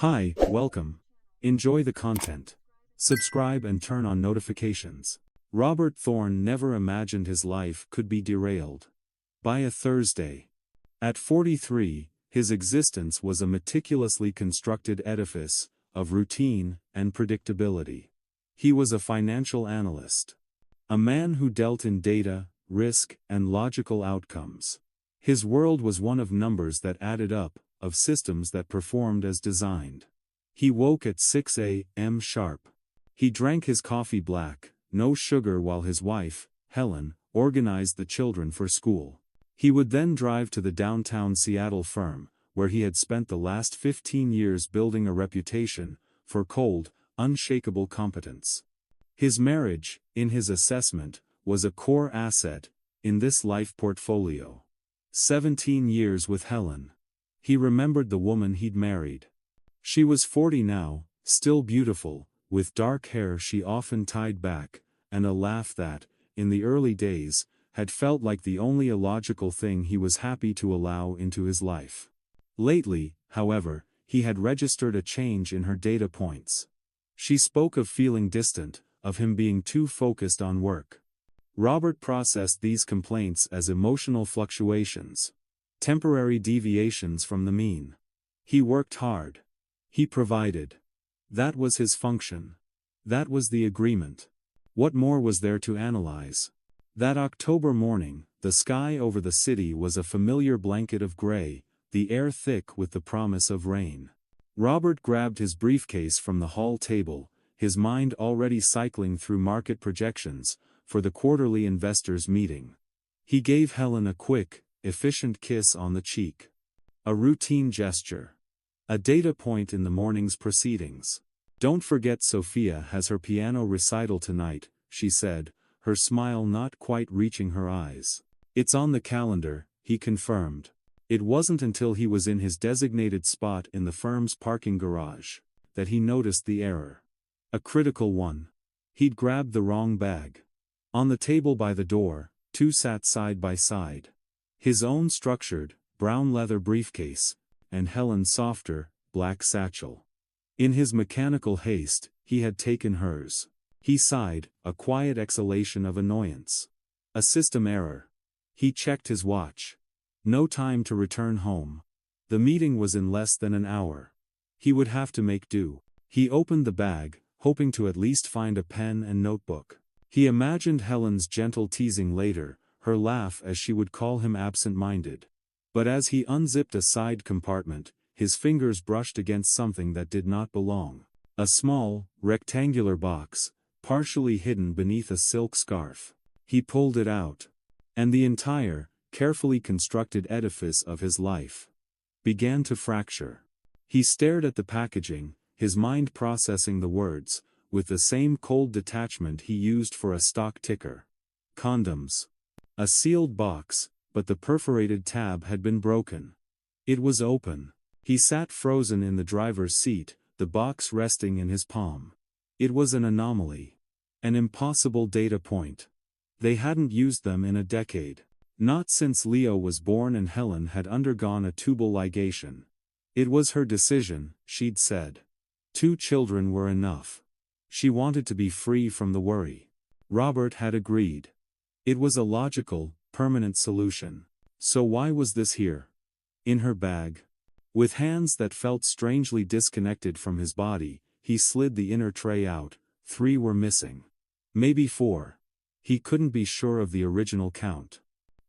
Hi, welcome. Enjoy the content. Subscribe and turn on notifications. Robert Thorne never imagined his life could be derailed. By a Thursday. At 43, his existence was a meticulously constructed edifice of routine and predictability. He was a financial analyst. A man who dealt in data, risk, and logical outcomes. His world was one of numbers that added up, of systems that performed as designed. He woke at 6 a.m. sharp. He drank his coffee black, no sugar, while his wife, Helen, organized the children for school. He would then drive to the downtown Seattle firm, where he had spent the last 15 years building a reputation for cold, unshakable competence. His marriage, in his assessment, was a core asset in this life portfolio. 17 years with Helen. He remembered the woman he'd married. She was 40 now, still beautiful, with dark hair she often tied back, and a laugh that, in the early days, had felt like the only illogical thing he was happy to allow into his life. Lately, however, he had registered a change in her data points. She spoke of feeling distant, of him being too focused on work. Robert processed these complaints as emotional fluctuations. Temporary deviations from the mean. He worked hard. He provided. That was his function. That was the agreement. What more was there to analyze? That October morning, the sky over the city was a familiar blanket of gray, the air thick with the promise of rain. Robert grabbed his briefcase from the hall table, his mind already cycling through market projections for the quarterly investors' meeting. He gave Helen a quick, efficient kiss on the cheek. A routine gesture. A data point in the morning's proceedings. "Don't forget Sophia has her piano recital tonight," she said, her smile not quite reaching her eyes. "It's on the calendar," he confirmed. It wasn't until he was in his designated spot in the firm's parking garage that he noticed the error. A critical one. He'd grabbed the wrong bag. On the table by the door, two sat side by side. His own structured, brown leather briefcase, and Helen's softer, black satchel. In his mechanical haste, he had taken hers. He sighed, a quiet exhalation of annoyance. A system error. He checked his watch. No time to return home. The meeting was in less than an hour. He would have to make do. He opened the bag, hoping to at least find a pen and notebook. He imagined Helen's gentle teasing later, her laugh as she would call him absent-minded. But as he unzipped a side compartment, his fingers brushed against something that did not belong. A small, rectangular box, partially hidden beneath a silk scarf. He pulled it out. And the entire, carefully constructed edifice of his life began to fracture. He stared at the packaging, his mind processing the words, with the same cold detachment he used for a stock ticker. Condoms. A sealed box, but the perforated tab had been broken. It was open. He sat frozen in the driver's seat, the box resting in his palm. It was an anomaly. An impossible data point. They hadn't used them in a decade. Not since Leo was born and Helen had undergone a tubal ligation. It was her decision, she'd said. 2 children were enough. She wanted to be free from the worry. Robert had agreed. It was a logical, permanent solution. So why was this here? In her bag? With hands that felt strangely disconnected from his body, he slid the inner tray out. 3 were missing. Maybe 4. He couldn't be sure of the original count.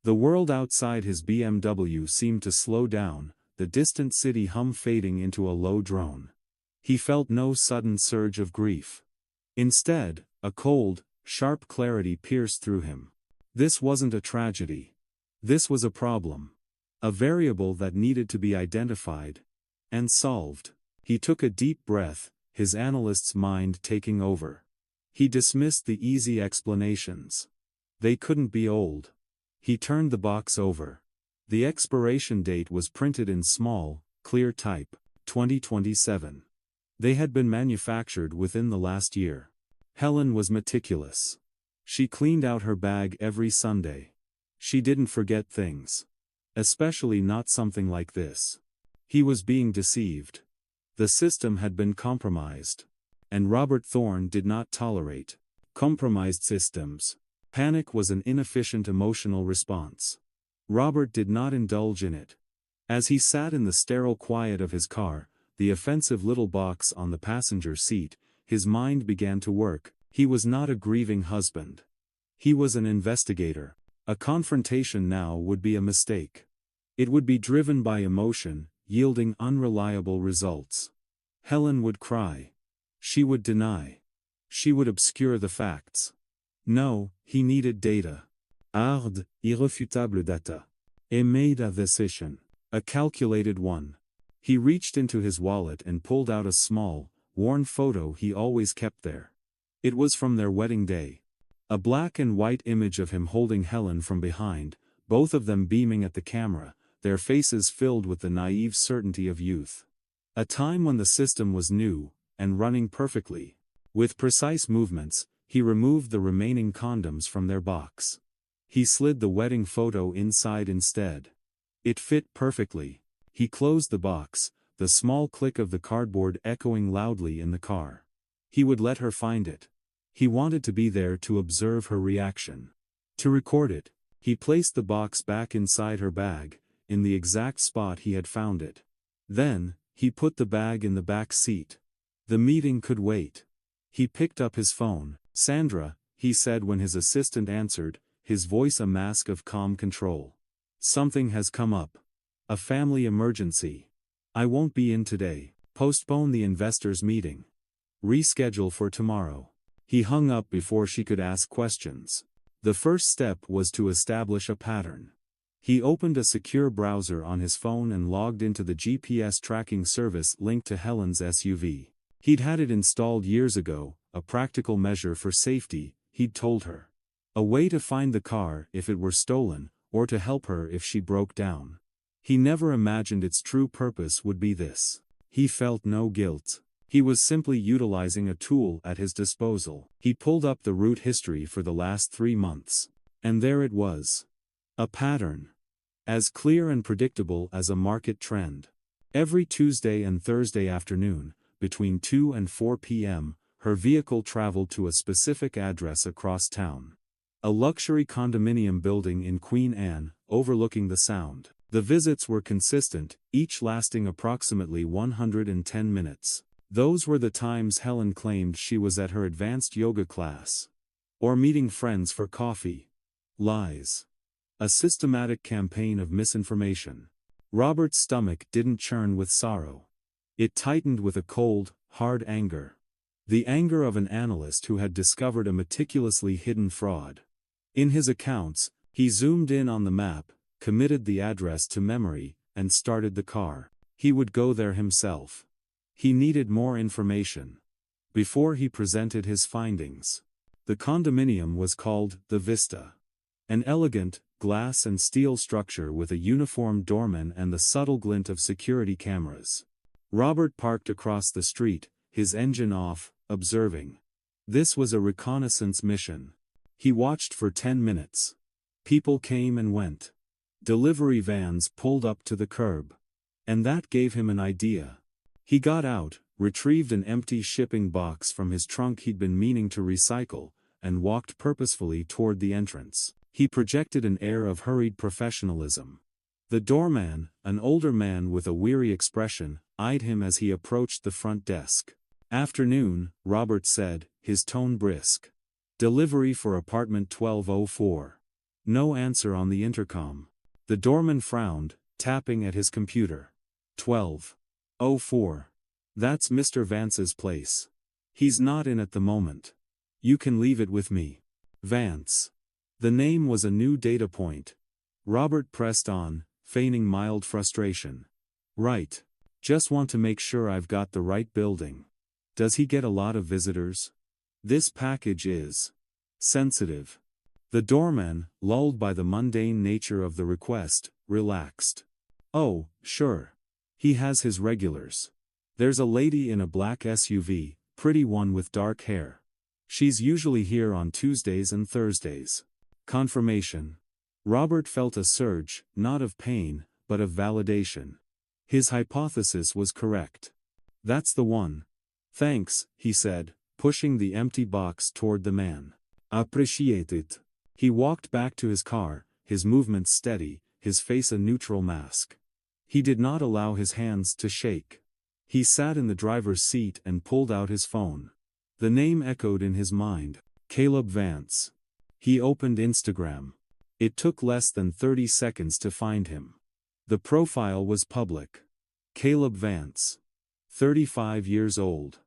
The world outside his BMW seemed to slow down, the distant city hum fading into a low drone. He felt no sudden surge of grief. Instead, a cold, sharp clarity pierced through him. This wasn't a tragedy. This was a problem. A variable that needed to be identified and solved. He took a deep breath, his analyst's mind taking over. He dismissed the easy explanations. They couldn't be old. He turned the box over. The expiration date was printed in small, clear type, 2027. They had been manufactured within the last year. Helen was meticulous. She cleaned out her bag every Sunday. She didn't forget things. Especially not something like this. He was being deceived. The system had been compromised. And Robert Thorne did not tolerate compromised systems. Panic was an inefficient emotional response. Robert did not indulge in it. As he sat in the sterile quiet of his car, the offensive little box on the passenger seat, his mind began to work. He was not a grieving husband. He was an investigator. A confrontation now would be a mistake. It would be driven by emotion, yielding unreliable results. Helen would cry. She would deny. She would obscure the facts. No, he needed data. Hard, irrefutable data. He made a decision. A calculated one. He reached into his wallet and pulled out a small, worn photo he always kept there. It was from their wedding day. A black and white image of him holding Helen from behind, both of them beaming at the camera, their faces filled with the naive certainty of youth. A time when the system was new, and running perfectly. With precise movements, he removed the remaining condoms from their box. He slid the wedding photo inside instead. It fit perfectly. He closed the box, the small click of the cardboard echoing loudly in the car. He would let her find it. He wanted to be there to observe her reaction. To record it. He placed the box back inside her bag, in the exact spot he had found it. Then, he put the bag in the back seat. The meeting could wait. He picked up his phone. "Sandra," he said when his assistant answered, his voice a mask of calm control. "Something has come up. A family emergency. I won't be in today. Postpone the investors' meeting. Reschedule for tomorrow." He hung up before she could ask questions. The first step was to establish a pattern. He opened a secure browser on his phone and logged into the GPS tracking service linked to Helen's SUV. He'd had it installed years ago, a practical measure for safety, he'd told her. A way to find the car if it were stolen, or to help her if she broke down. He never imagined its true purpose would be this. He felt no guilt. He was simply utilizing a tool at his disposal. He pulled up the route history for the last 3 months. And there it was. A pattern. As clear and predictable as a market trend. Every Tuesday and Thursday afternoon, between 2 and 4 p.m., her vehicle traveled to a specific address across town. A luxury condominium building in Queen Anne, overlooking the Sound. The visits were consistent, each lasting approximately 110 minutes. Those were the times Helen claimed she was at her advanced yoga class. Or meeting friends for coffee. Lies. A systematic campaign of misinformation. Robert's stomach didn't churn with sorrow. It tightened with a cold, hard anger. The anger of an analyst who had discovered a meticulously hidden fraud. In his accounts, he zoomed in on the map, committed the address to memory, and started the car. He would go there himself. He needed more information. Before he presented his findings. The condominium was called the Vista. An elegant, glass and steel structure with a uniformed doorman and the subtle glint of security cameras. Robert parked across the street, his engine off, observing. This was a reconnaissance mission. He watched for 10 minutes. People came and went. Delivery vans pulled up to the curb. And that gave him an idea. He got out, retrieved an empty shipping box from his trunk he'd been meaning to recycle, and walked purposefully toward the entrance. He projected an air of hurried professionalism. The doorman, an older man with a weary expression, eyed him as he approached the front desk. "Afternoon," Robert said, his tone brisk. "Delivery for apartment 1204. No answer on the intercom. The doorman frowned, tapping at his computer. 1204. That's Mr. Vance's place. He's not in at the moment. You can leave it with me. Vance. The name was a new data point. Robert pressed on, feigning mild frustration. Right. Just want to make sure I've got the right building. Does he get a lot of visitors? This package is sensitive. The doorman, lulled by the mundane nature of the request, relaxed. Oh, sure. He has his regulars. There's a lady in a black SUV, pretty one with dark hair. She's usually here on Tuesdays and Thursdays. Confirmation. Robert felt a surge, not of pain, but of validation. His hypothesis was correct. That's the one. Thanks, he said, pushing the empty box toward the man. Appreciate it. He walked back to his car, his movements steady, his face a neutral mask. He did not allow his hands to shake. He sat in the driver's seat and pulled out his phone. The name echoed in his mind. Caleb Vance. He opened Instagram. It took less than 30 seconds to find him. The profile was public. Caleb Vance. 35 years old.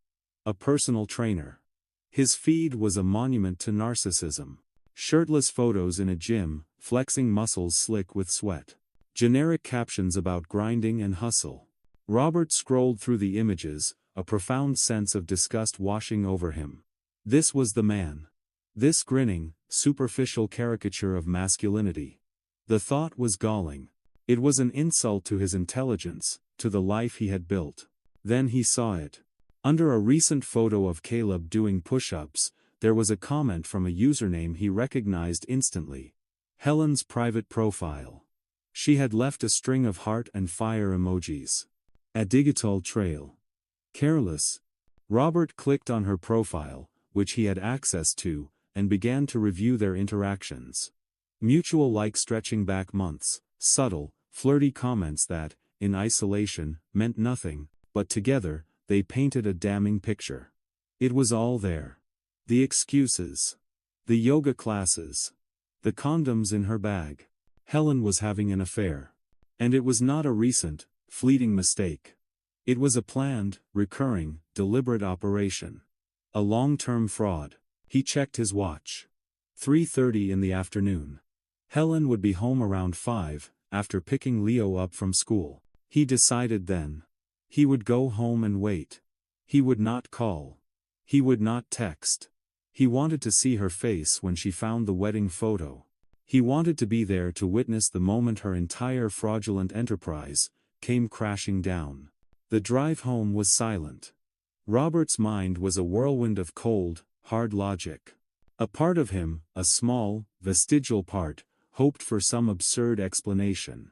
A personal trainer. His feed was a monument to narcissism. Shirtless photos in a gym, flexing muscles slick with sweat. Generic captions about grinding and hustle. Robert scrolled through the images, a profound sense of disgust washing over him. This was the man. This grinning, superficial caricature of masculinity. The thought was galling. It was an insult to his intelligence, to the life he had built. Then he saw it. Under a recent photo of Caleb doing push-ups, there was a comment from a username he recognized instantly. Helen's private profile. She had left a string of heart and fire emojis. A digital trail. Careless. Robert clicked on her profile, which he had access to, and began to review their interactions. Mutual like stretching back months, subtle, flirty comments that, in isolation, meant nothing, but together, they painted a damning picture. It was all there. The excuses. The yoga classes. The condoms in her bag. Helen was having an affair. And it was not a recent, fleeting mistake. It was a planned, recurring, deliberate operation. A long-term fraud. He checked his watch. 3:30 in the afternoon. Helen would be home around 5, after picking Leo up from school. He decided then. He would go home and wait. He would not call. He would not text. He wanted to see her face when she found the wedding photo. He wanted to be there to witness the moment her entire fraudulent enterprise came crashing down. The drive home was silent. Robert's mind was a whirlwind of cold, hard logic. A part of him, a small, vestigial part, hoped for some absurd explanation.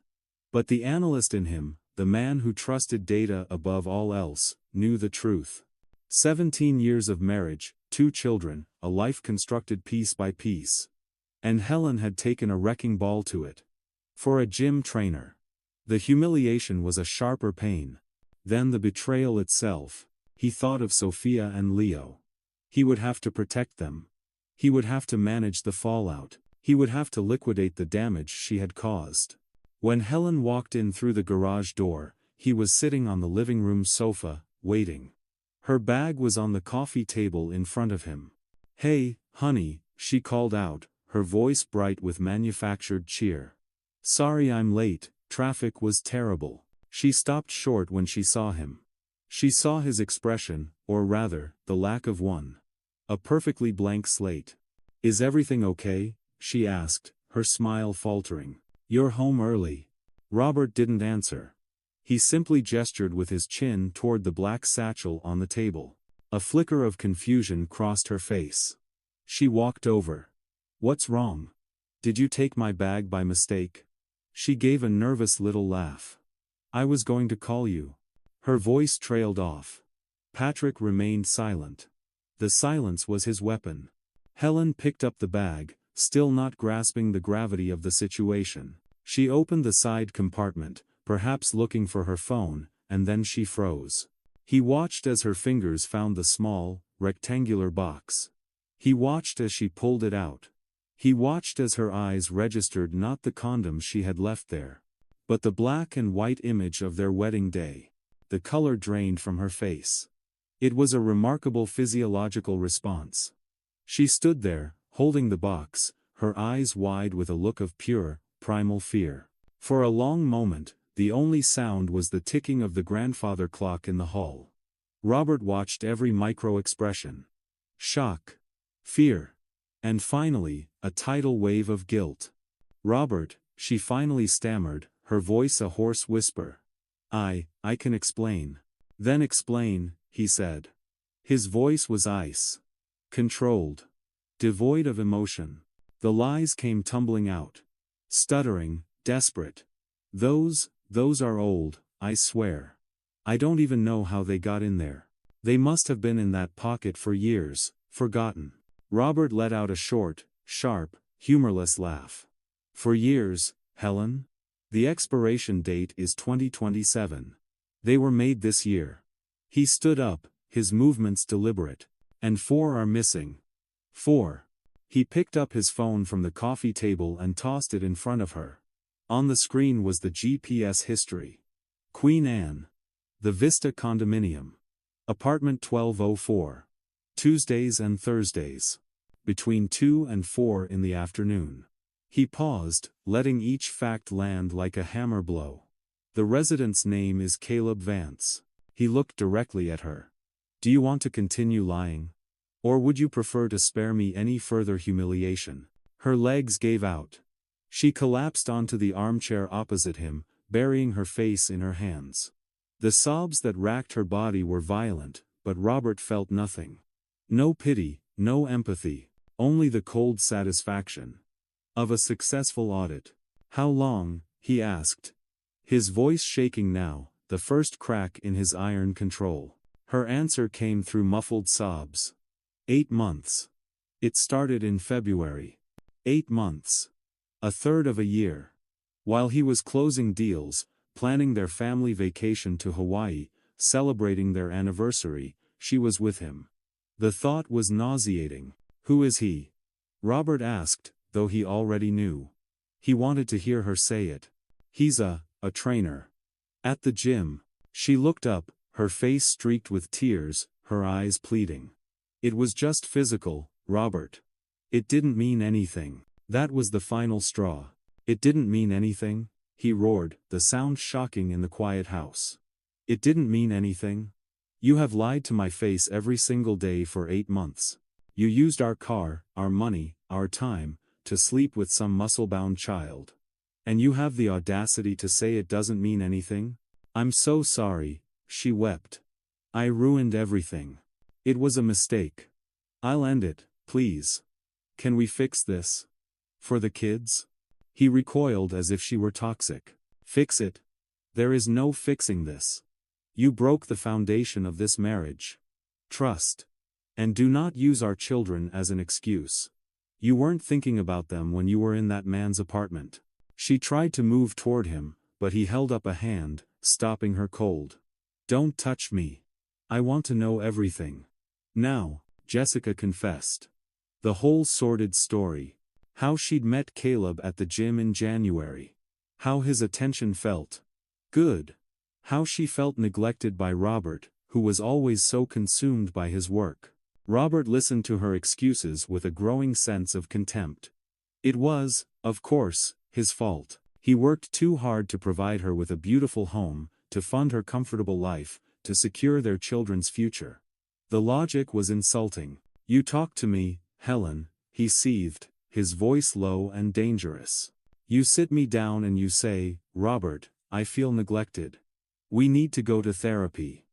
But the analyst in him, the man who trusted data above all else, knew the truth. 17 years of marriage, 2 children, a life constructed piece by piece. And Helen had taken a wrecking ball to it. For a gym trainer. The humiliation was a sharper pain than the betrayal itself. He thought of Sophia and Leo. He would have to protect them. He would have to manage the fallout. He would have to liquidate the damage she had caused. When Helen walked in through the garage door, he was sitting on the living room sofa, waiting. Her bag was on the coffee table in front of him. "Hey, honey," she called out, her voice bright with manufactured cheer. "Sorry I'm late, traffic was terrible." She stopped short when she saw him. She saw his expression, or rather, the lack of one. A perfectly blank slate. "Is everything okay?" she asked, her smile faltering. "You're home early." Robert didn't answer. He simply gestured with his chin toward the black satchel on the table. A flicker of confusion crossed her face. She walked over. "What's wrong? Did you take my bag by mistake?" She gave a nervous little laugh. "I was going to call you." Her voice trailed off. Patrick remained silent. The silence was his weapon. Helen picked up the bag, still not grasping the gravity of the situation. She opened the side compartment, perhaps looking for her phone, and then she froze. He watched as her fingers found the small, rectangular box. He watched as she pulled it out. He watched as her eyes registered not the condoms she had left there, but the black and white image of their wedding day. The color drained from her face. It was a remarkable physiological response. She stood there, holding the box, her eyes wide with a look of pure, primal fear. For a long moment, the only sound was the ticking of the grandfather clock in the hall. Robert watched every micro-expression. Shock. Fear. And finally, a tidal wave of guilt. "Robert," she finally stammered, her voice a hoarse whisper. I can explain." "Then explain," he said. His voice was ice. Controlled. Devoid of emotion. The lies came tumbling out. Stuttering, desperate. Those are old, I swear. I don't even know how they got in there. They must have been in that pocket for years, forgotten. Robert let out a short, sharp, humorless laugh. For years, Helen? The expiration date is 2027. They were made this year. He stood up, his movements deliberate. And 4 are missing. 4. He picked up his phone from the coffee table and tossed it in front of her. On the screen was the GPS history. Queen Anne. The Vista Condominium. Apartment 1204. Tuesdays and Thursdays. Between 2 and 4 in the afternoon. He paused, letting each fact land like a hammer blow. The resident's name is Caleb Vance. He looked directly at her. Do you want to continue lying? Or would you prefer to spare me any further humiliation? Her legs gave out. She collapsed onto the armchair opposite him, burying her face in her hands. The sobs that racked her body were violent, but Robert felt nothing. No pity, no empathy, only the cold satisfaction of a successful audit. How long? He asked. His voice shaking now, the first crack in his iron control. Her answer came through muffled sobs. 8 months. It started in February. 8 months. A third of a year. While he was closing deals, planning their family vacation to Hawaii, celebrating their anniversary, she was with him. The thought was nauseating. Who is he? Robert asked, though he already knew. He wanted to hear her say it. He's a trainer. At the gym. She looked up, her face streaked with tears, her eyes pleading. It was just physical, Robert. It didn't mean anything. That was the final straw. It didn't mean anything, he roared, the sound shocking in the quiet house. It didn't mean anything? You have lied to my face every single day for 8 months. You used our car, our money, our time, to sleep with some muscle-bound child. And you have the audacity to say it doesn't mean anything? I'm so sorry, she wept. I ruined everything. It was a mistake. I'll end it, please. Can we fix this? For the kids? He recoiled as if she were toxic. Fix it? There is no fixing this. You broke the foundation of this marriage. Trust. And do not use our children as an excuse. You weren't thinking about them when you were in that man's apartment. She tried to move toward him, but he held up a hand, stopping her cold. Don't touch me. I want to know everything. Now, Jessica confessed. The whole sordid story. How she'd met Caleb at the gym in January. How his attention felt good. How she felt neglected by Robert, who was always so consumed by his work. Robert listened to her excuses with a growing sense of contempt. It was, of course, his fault. He worked too hard to provide her with a beautiful home, to fund her comfortable life, to secure their children's future. The logic was insulting. You talk to me, Helen, he seethed, his voice low and dangerous. You sit me down and you say, Robert, I feel neglected. We need to go to therapy.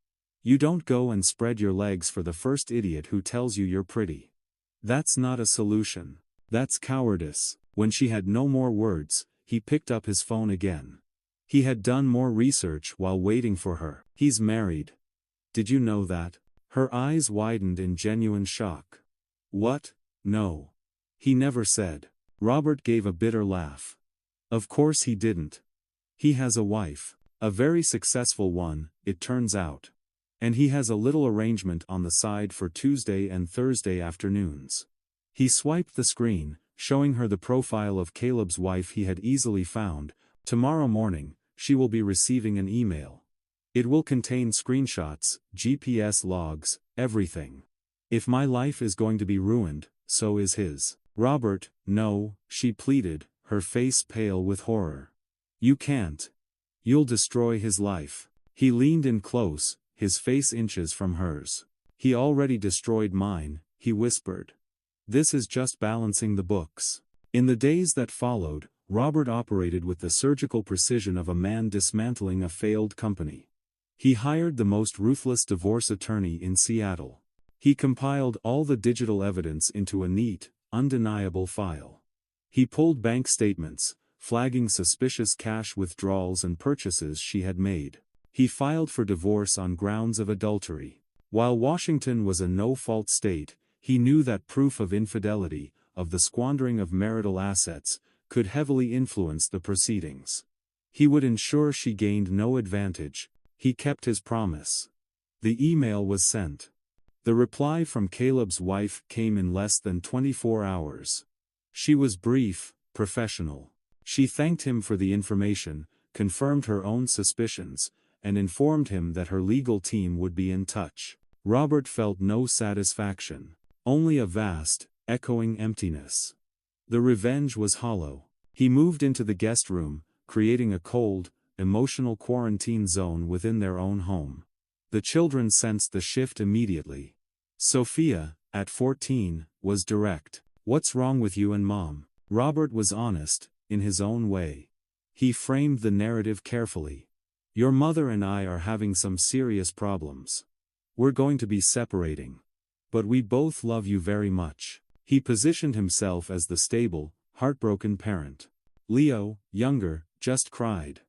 You don't go and spread your legs for the first idiot who tells you you're pretty. That's not a solution. That's cowardice. When she had no more words, he picked up his phone again. He had done more research while waiting for her. He's married. Did you know that? Her eyes widened in genuine shock. What? No. He never said. Robert gave a bitter laugh. Of course he didn't. He has a wife. A very successful one, it turns out. And he has a little arrangement on the side for Tuesday and Thursday afternoons. He swiped the screen, showing her the profile of Caleb's wife he had easily found. Tomorrow morning, she will be receiving an email. It will contain screenshots, GPS logs, everything. If my life is going to be ruined, so is his. Robert, no, she pleaded, her face pale with horror. You can't. You'll destroy his life. He leaned in close, his face inches from hers. He already destroyed mine, he whispered. This is just balancing the books. In the days that followed, Robert operated with the surgical precision of a man dismantling a failed company. He hired the most ruthless divorce attorney in Seattle. He compiled all the digital evidence into a neat, undeniable file. He pulled bank statements, flagging suspicious cash withdrawals and purchases she had made. He filed for divorce on grounds of adultery. While Washington was a no-fault state, he knew that proof of infidelity, of the squandering of marital assets, could heavily influence the proceedings. He would ensure she gained no advantage. He kept his promise. The email was sent. The reply from Caleb's wife came in less than 24 hours. She was brief, professional. She thanked him for the information, confirmed her own suspicions, and informed him that her legal team would be in touch. Robert felt no satisfaction, only a vast, echoing emptiness. The revenge was hollow. He moved into the guest room, creating a cold, emotional quarantine zone within their own home. The children sensed the shift immediately. Sophia, at 14, was direct. "What's wrong with you and Mom?" Robert was honest, in his own way. He framed the narrative carefully. "Your mother and I are having some serious problems. We're going to be separating. But we both love you very much." He positioned himself as the stable, heartbroken parent. Leo, younger, just cried.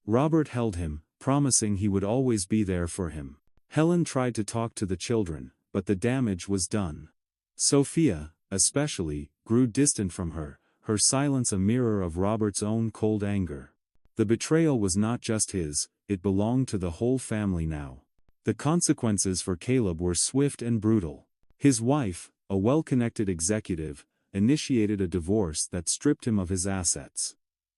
Robert held him, promising he would always be there for him. Helen tried to talk to the children, but the damage was done. Sophia, especially, grew distant from her, her silence a mirror of Robert's own cold anger. The betrayal was not just his, it belonged to the whole family now. The consequences for Caleb were swift and brutal. His wife, a well-connected executive, initiated a divorce that stripped him of his assets.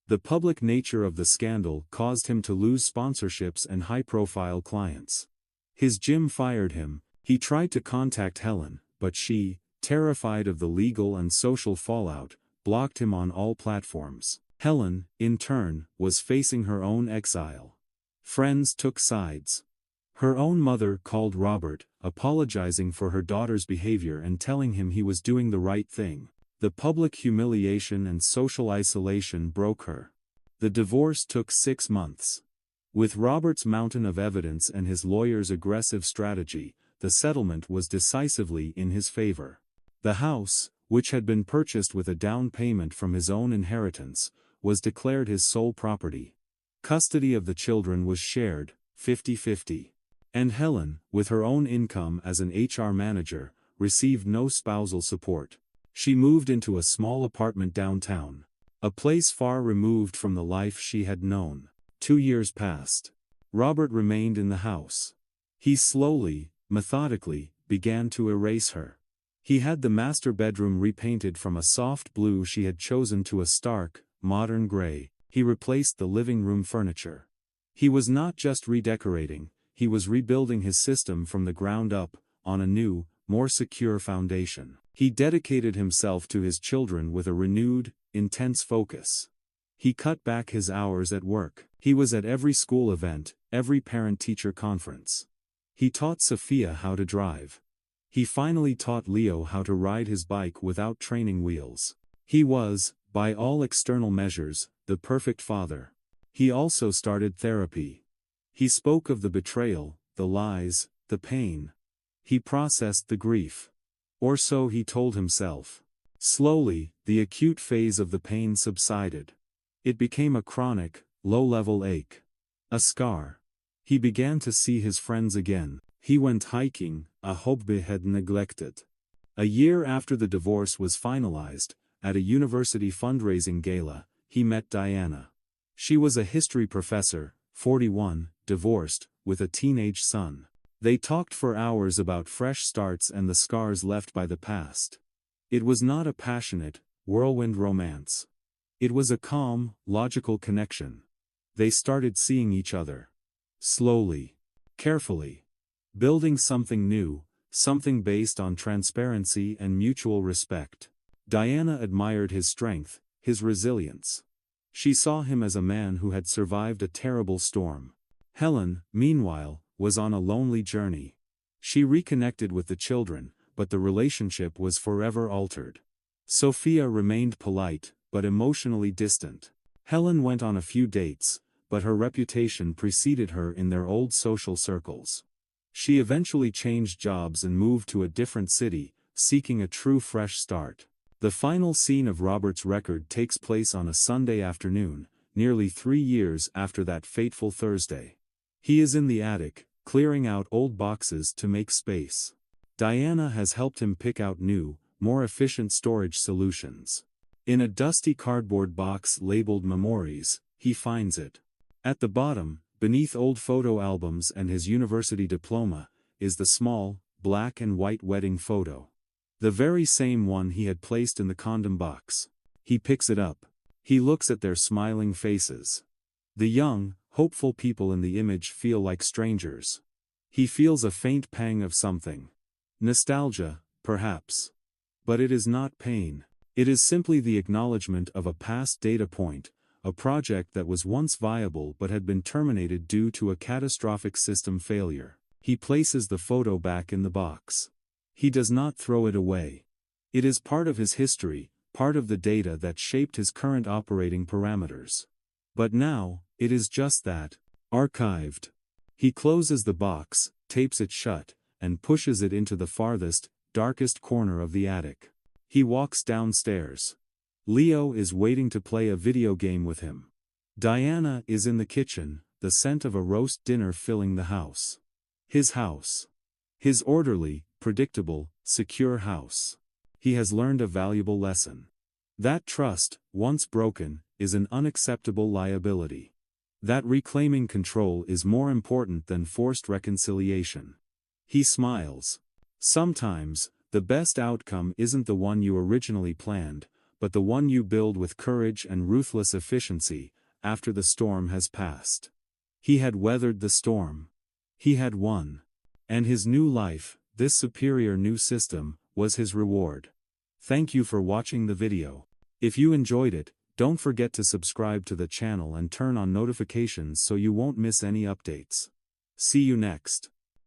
The public nature of the scandal caused him to lose sponsorships and high-profile clients. His gym fired him. He tried to contact Helen, but she, terrified of the legal and social fallout, blocked him on all platforms. Helen, in turn, was facing her own exile. Friends took sides. Her own mother called Robert, apologizing for her daughter's behavior and telling him he was doing the right thing. The public humiliation and social isolation broke her. The divorce took 6 months. With Robert's mountain of evidence and his lawyer's aggressive strategy, the settlement was decisively in his favor. The house, which had been purchased with a down payment from his own inheritance, was declared his sole property. Custody of the children was shared, 50-50. And Helen, with her own income as an HR manager, received no spousal support. She moved into a small apartment downtown, a place far removed from the life she had known. 2 years passed. Robert remained in the house. He slowly, methodically, began to erase her. He had the master bedroom repainted from a soft blue she had chosen to a stark, modern gray. He replaced the living room furniture. He was not just redecorating, he was rebuilding his system from the ground up, on a new, more secure foundation. He dedicated himself to his children with a renewed, intense focus. He cut back his hours at work. He was at every school event, every parent-teacher conference. He taught Sophia how to drive. He finally taught Leo how to ride his bike without training wheels. He was, by all external measures, the perfect father. He also started therapy. He spoke of the betrayal, the lies, the pain. He processed the grief. Or so he told himself. Slowly, the acute phase of the pain subsided. It became a chronic, low-level ache. A scar. He began to see his friends again. He went hiking, a hobby had neglected. A year after the divorce was finalized, at a university fundraising gala, he met Diana. She was a history professor, 41, divorced, with a teenage son. They talked for hours about fresh starts and the scars left by the past. It was not a passionate, whirlwind romance. It was a calm, logical connection. They started seeing each other. Slowly. Carefully. Building something new, something based on transparency and mutual respect. Diana admired his strength, his resilience. She saw him as a man who had survived a terrible storm. Helen, meanwhile, was on a lonely journey. She reconnected with the children, but the relationship was forever altered. Sophia remained polite, but emotionally distant. Helen went on a few dates, but her reputation preceded her in their old social circles. She eventually changed jobs and moved to a different city, seeking a true fresh start. The final scene of Robert's record takes place on a Sunday afternoon, nearly 3 years after that fateful Thursday. He is in the attic, clearing out old boxes to make space. Diana has helped him pick out new, more efficient storage solutions. In a dusty cardboard box labeled Memories, he finds it. At the bottom, beneath old photo albums and his university diploma, is the small, black and white wedding photo. The very same one he had placed in the condom box. He picks it up. He looks at their smiling faces. The young, hopeful people in the image feel like strangers. He feels a faint pang of something. Nostalgia, perhaps. But it is not pain. It is simply the acknowledgement of a past data point, a project that was once viable but had been terminated due to a catastrophic system failure. He places the photo back in the box. He does not throw it away. It is part of his history, part of the data that shaped his current operating parameters. But now, it is just that, archived. He closes the box, tapes it shut, and pushes it into the farthest, darkest corner of the attic. He walks downstairs. Leo is waiting to play a video game with him. Diana is in the kitchen, the scent of a roast dinner filling the house. His house. His orderly, predictable, secure house. He has learned a valuable lesson. That trust, once broken, is an unacceptable liability. That reclaiming control is more important than forced reconciliation. He smiles. Sometimes, the best outcome isn't the one you originally planned, but the one you build with courage and ruthless efficiency, after the storm has passed. He had weathered the storm. He had won. And his new life, this superior new system, was his reward. Thank you for watching the video. If you enjoyed it, don't forget to subscribe to the channel and turn on notifications so you won't miss any updates. See you next.